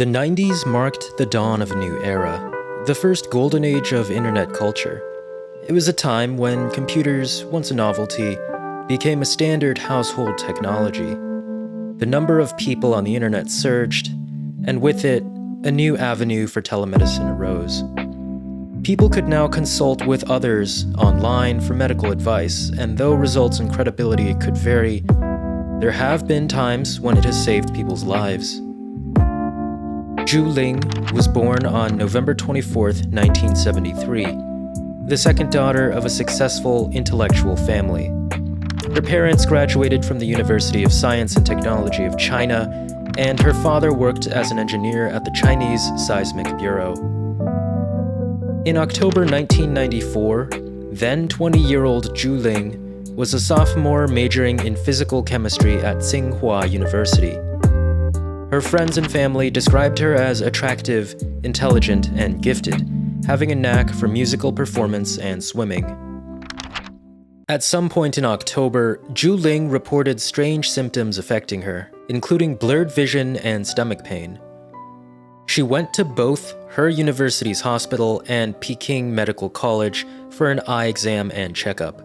The 90s marked the dawn of a new era, the first golden age of internet culture. It was a time when computers, once a novelty, became a standard household technology. The number of people on the internet surged, and with it, a new avenue for telemedicine arose. People could now consult with others online for medical advice, and though results and credibility could vary, there have been times when it has saved people's lives. Zhu Ling was born on November 24, 1973, the second daughter of a successful intellectual family. Her parents graduated from the University of Science and Technology of China, and her father worked as an engineer at the Chinese Seismic Bureau. In October 1994, then 20-year-old Zhu Ling was a sophomore majoring in physical chemistry at Tsinghua University. Her friends and family described her as attractive, intelligent, and gifted, having a knack for musical performance and swimming. At some point in October, Zhu Ling reported strange symptoms affecting her, including blurred vision and stomach pain. She went to both her university's hospital and Peking Medical College for an eye exam and checkup.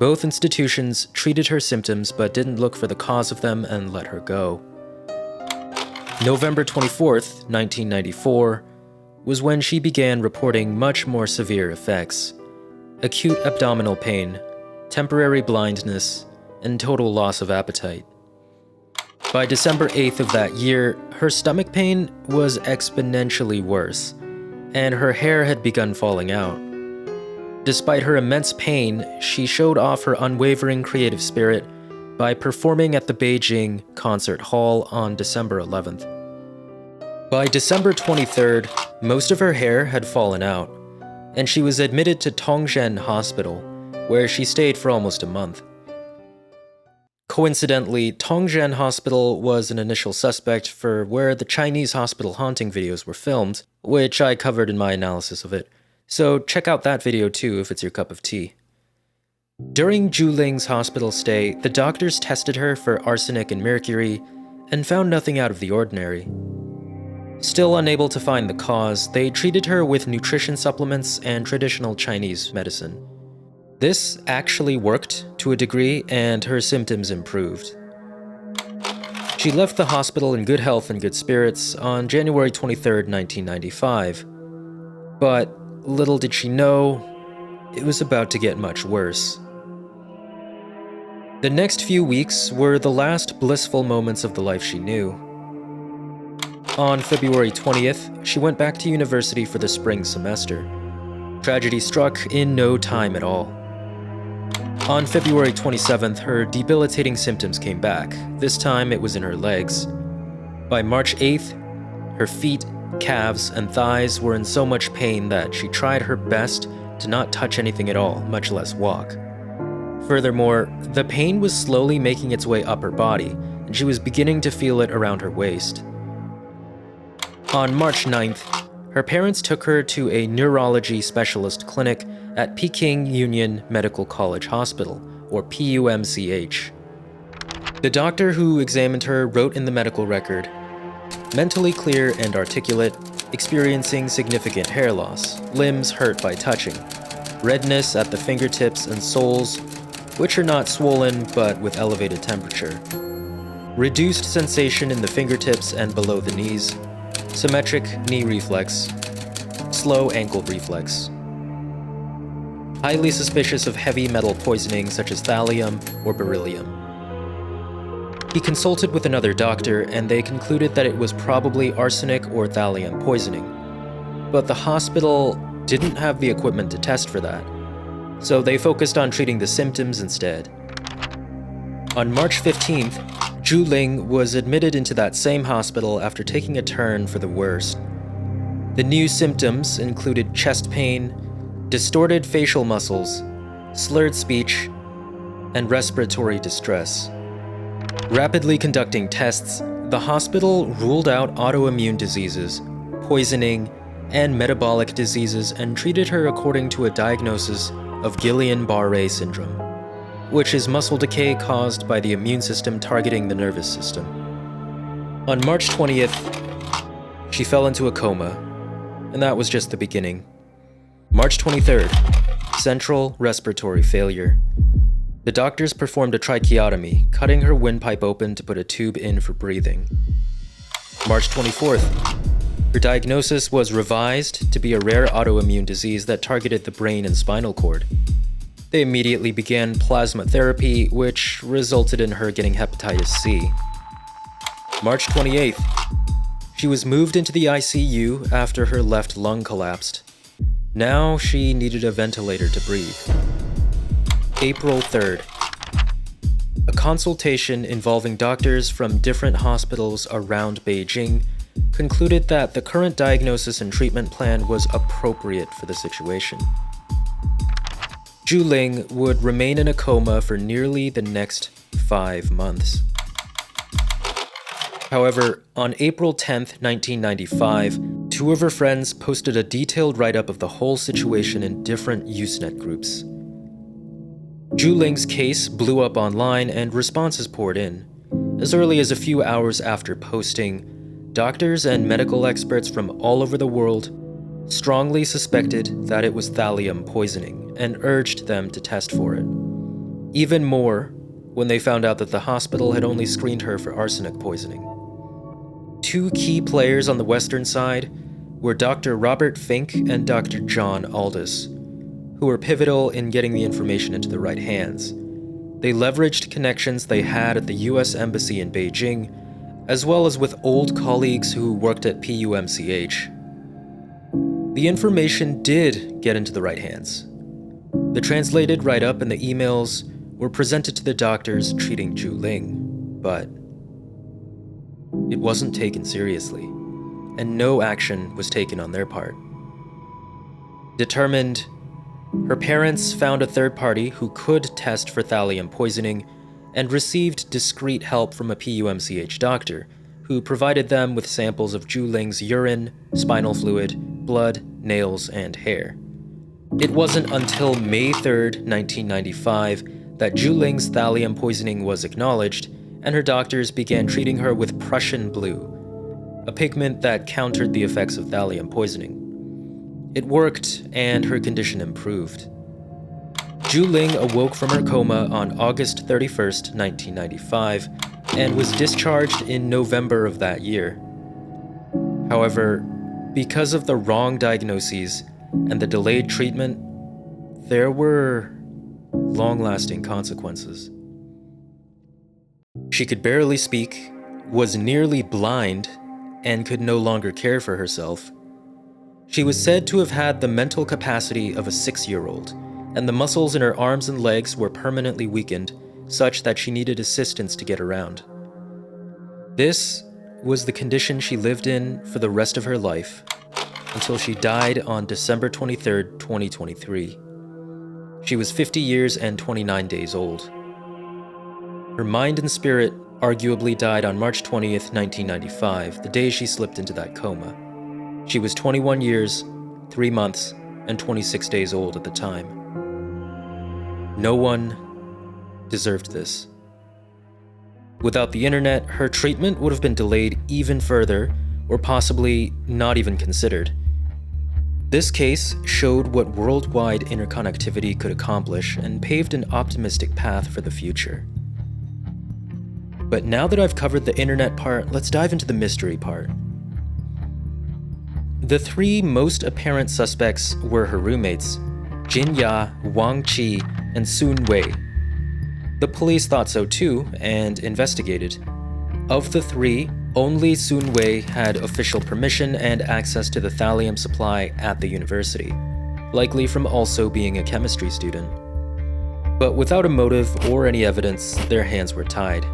Both institutions treated her symptoms but didn't look for the cause of them and let her go. November 24, 1994, was when she began reporting much more severe effects: acute abdominal pain, temporary blindness, and total loss of appetite. By December 8th of that year, her stomach pain was exponentially worse, and her hair had begun falling out. Despite her immense pain, she showed off her unwavering creative spirit by performing at the Beijing Concert Hall on December 11th. By December 23rd, most of her hair had fallen out, and she was admitted to Tongzhen Hospital, where she stayed for almost a month. Coincidentally, Tongzhen Hospital was an initial suspect for where the Chinese hospital haunting videos were filmed, which I covered in my analysis of it, so check out that video too if it's your cup of tea. During Zhu Ling's hospital stay, the doctors tested her for arsenic and mercury and found nothing out of the ordinary. Still unable to find the cause, they treated her with nutrition supplements and traditional Chinese medicine. This actually worked to a degree, and her symptoms improved. She left the hospital in good health and good spirits on January 23, 1995. But little did she know, it was about to get much worse. The next few weeks were the last blissful moments of the life she knew. On February 20th, she went back to university for the spring semester. Tragedy struck in no time at all. On February 27th, her debilitating symptoms came back. This time it was in her legs. By March 8th, her feet, calves, and thighs were in so much pain that she tried her best to not touch anything at all, much less walk. Furthermore, the pain was slowly making its way up her body, and she was beginning to feel it around her waist. On March 9th, her parents took her to a neurology specialist clinic at Peking Union Medical College Hospital, or PUMCH. The doctor who examined her wrote in the medical record, "Mentally clear and articulate, experiencing significant hair loss, limbs hurt by touching, redness at the fingertips and soles, which are not swollen but with elevated temperature, reduced sensation in the fingertips and below the knees, symmetric knee reflex, slow ankle reflex. Highly suspicious of heavy metal poisoning such as thallium or beryllium." He consulted with another doctor, and they concluded that it was probably arsenic or thallium poisoning. But the hospital didn't have the equipment to test for that, so they focused on treating the symptoms instead. On March 15th, Zhu Ling was admitted into that same hospital after taking a turn for the worst. The new symptoms included chest pain, distorted facial muscles, slurred speech, and respiratory distress. Rapidly conducting tests, the hospital ruled out autoimmune diseases, poisoning, and metabolic diseases and treated her according to a diagnosis of Guillain-Barré syndrome, which is muscle decay caused by the immune system targeting the nervous system. On March 20th, She fell into a coma, and that was just the beginning. March 23rd, central respiratory failure. The doctors performed a tracheotomy, cutting her windpipe open to put a tube in for breathing. March 24th, her diagnosis was revised to be a rare autoimmune disease that targeted the brain and spinal cord. They immediately began plasma therapy, which resulted in her getting hepatitis C. March 28th, she was moved into the ICU after her left lung collapsed. Now she needed a ventilator to breathe. April 3rd, a consultation involving doctors from different hospitals around Beijing concluded that the current diagnosis and treatment plan was appropriate for the situation. Zhu Ling would remain in a coma for nearly the next 5 months. However, on April 10th, 1995, 2 of her friends posted a detailed write-up of the whole situation in different Usenet groups. Zhu Ling's case blew up online and responses poured in. As early as a few hours after posting, doctors and medical experts from all over the world strongly suspected that it was thallium poisoning and urged them to test for it. Even more when they found out that the hospital had only screened her for arsenic poisoning. 2 key players on the Western side were Dr. Robert Fink and Dr. John Aldous, who were pivotal in getting the information into the right hands. They leveraged connections they had at the US Embassy in Beijing, as well as with old colleagues who worked at PUMCH. The information did get into the right hands. The translated write-up and the emails were presented to the doctors treating Zhu Ling, but it wasn't taken seriously, and no action was taken on their part. Determined, her parents found a third party who could test for thallium poisoning and received discreet help from a PUMCH doctor who provided them with samples of Zhu Ling's urine, spinal fluid, blood, nails, and hair. It wasn't until May 3rd, 1995, that Zhu Ling's thallium poisoning was acknowledged, and her doctors began treating her with Prussian blue, a pigment that countered the effects of thallium poisoning. It worked, and her condition improved. Zhu Ling awoke from her coma on August 31st, 1995, and was discharged in November of that year. However, because of the wrong diagnoses and the delayed treatment, there were long-lasting consequences. She could barely speak, was nearly blind, and could no longer care for herself. She was said to have had the mental capacity of a 6-year-old, and the muscles in her arms and legs were permanently weakened, such that she needed assistance to get around. This was the condition she lived in for the rest of her life, until she died on December 23rd, 2023. She was 50 years and 29 days old. Her mind and spirit arguably died on March 20th, 1995, the day she slipped into that coma. She was 21 years, 3 months, and 26 days old at the time. No one deserved this. Without the internet, her treatment would have been delayed even further, or possibly not even considered. This case showed what worldwide interconnectivity could accomplish and paved an optimistic path for the future. But now that I've covered the internet part, let's dive into the mystery part. The 3 most apparent suspects were her roommates, Jin Ya, Wang Qi, and Sun Wei. The police thought so too, and investigated. Of the 3, only Sun Wei had official permission and access to the thallium supply at the university, likely from also being a chemistry student. But without a motive or any evidence, their hands were tied.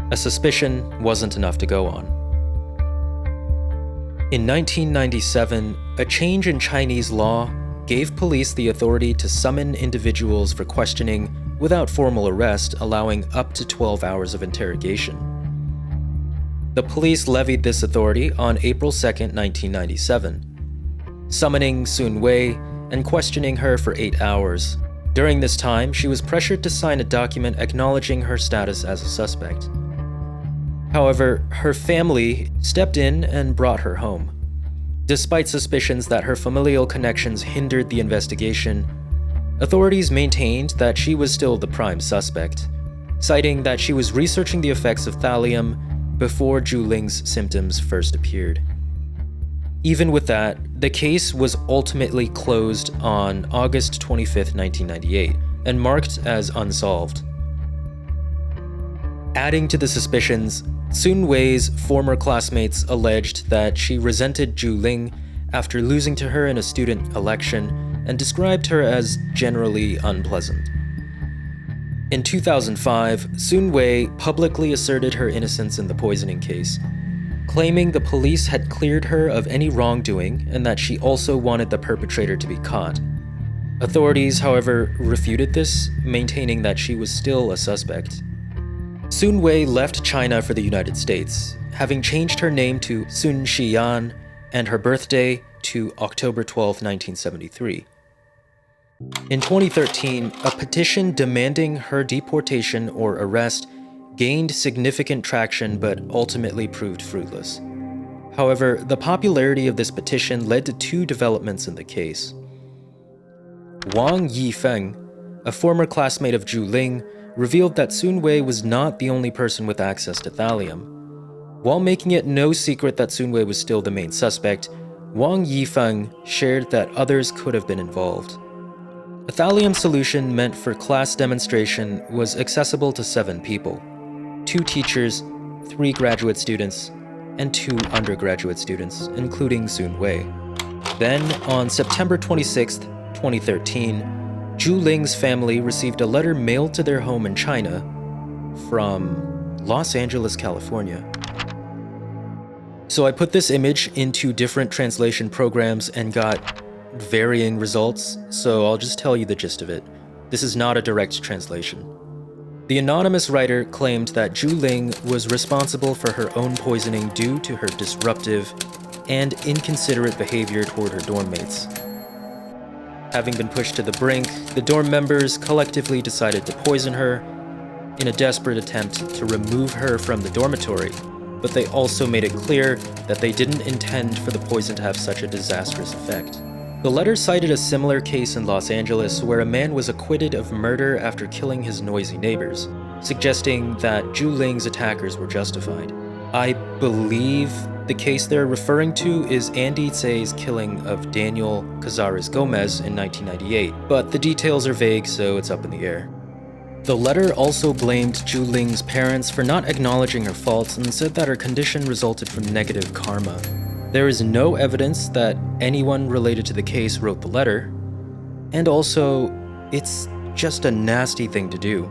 A suspicion wasn't enough to go on. In 1997, a change in Chinese law gave police the authority to summon individuals for questioning without formal arrest, allowing up to 12 hours of interrogation. The police levied this authority on April 2nd, 1997, summoning Sun Wei and questioning her for 8 hours. During this time, she was pressured to sign a document acknowledging her status as a suspect. However, her family stepped in and brought her home. Despite suspicions that her familial connections hindered the investigation, authorities maintained that she was still the prime suspect, citing that she was researching the effects of thallium before Zhu Ling's symptoms first appeared. Even with that, the case was ultimately closed on August 25, 1998, and marked as unsolved. Adding to the suspicions, Sun Wei's former classmates alleged that she resented Zhu Ling after losing to her in a student election and described her as generally unpleasant. In 2005, Sun Wei publicly asserted her innocence in the poisoning case, claiming the police had cleared her of any wrongdoing and that she also wanted the perpetrator to be caught. Authorities, however, refuted this, maintaining that she was still a suspect. Sun Wei left China for the United States, having changed her name to Sun Xiyan and her birthday to October 12, 1973. In 2013, a petition demanding her deportation or arrest gained significant traction but ultimately proved fruitless. However, the popularity of this petition led to two developments in the case. Wang Yifeng, a former classmate of Zhu Ling, revealed that Sun Wei was not the only person with access to thallium. While making it no secret that Sun Wei was still the main suspect, Wang Yifeng shared that others could have been involved. A thallium solution meant for class demonstration was accessible to 7 people: 2 teachers, 3 graduate students, and 2 undergraduate students, including Sun Wei. Then, on September 26, 2013, Zhu Ling's family received a letter mailed to their home in China from Los Angeles, California. So I put this image into different translation programs and got varying results, so I'll just tell you the gist of it. This is not a direct translation. The anonymous writer claimed that Zhu Ling was responsible for her own poisoning due to her disruptive and inconsiderate behavior toward her dorm mates. Having been pushed to the brink, the dorm members collectively decided to poison her in a desperate attempt to remove her from the dormitory, but they also made it clear that they didn't intend for the poison to have such a disastrous effect. The letter cited a similar case in Los Angeles where a man was acquitted of murder after killing his noisy neighbors, suggesting that Zhu Ling's attackers were justified. I believe the case they're referring to is Andy Tsay's killing of Daniel Cazares Gomez in 1998, but the details are vague, so it's up in the air. The letter also blamed Zhu Ling's parents for not acknowledging her faults and said that her condition resulted from negative karma. There is no evidence that anyone related to the case wrote the letter, and also, it's just a nasty thing to do.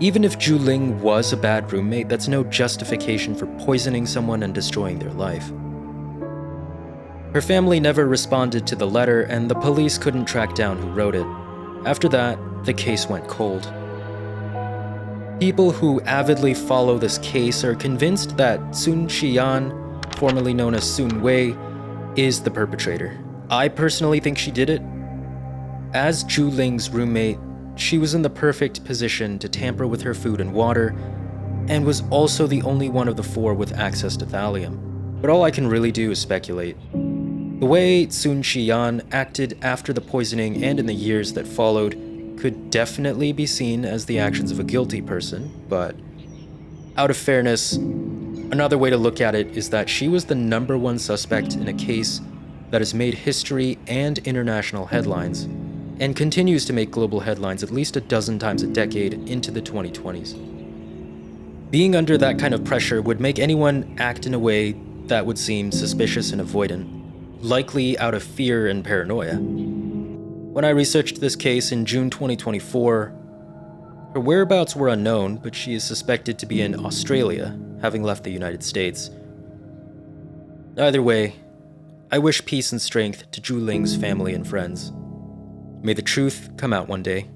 Even if Zhu Ling was a bad roommate, that's no justification for poisoning someone and destroying their life. Her family never responded to the letter, and the police couldn't track down who wrote it. After that, the case went cold. People who avidly follow this case are convinced that Sun Xiyan, formerly known as Sun Wei, is the perpetrator. I personally think she did it. As Zhu Ling's roommate, she was in the perfect position to tamper with her food and water, and was also the only one of the 4 with access to thallium. But all I can really do is speculate. The way Sun Xiyan acted after the poisoning and in the years that followed could definitely be seen as the actions of a guilty person, but out of fairness, another way to look at it is that she was the #1 suspect in a case that has made history and international headlines, and continues to make global headlines at least a dozen times a decade into the 2020s. Being under that kind of pressure would make anyone act in a way that would seem suspicious and avoidant, likely out of fear and paranoia. When I researched this case in June 2024, her whereabouts were unknown, but she is suspected to be in Australia, having left the United States. Either way, I wish peace and strength to Zhu Ling's family and friends. May the truth come out one day.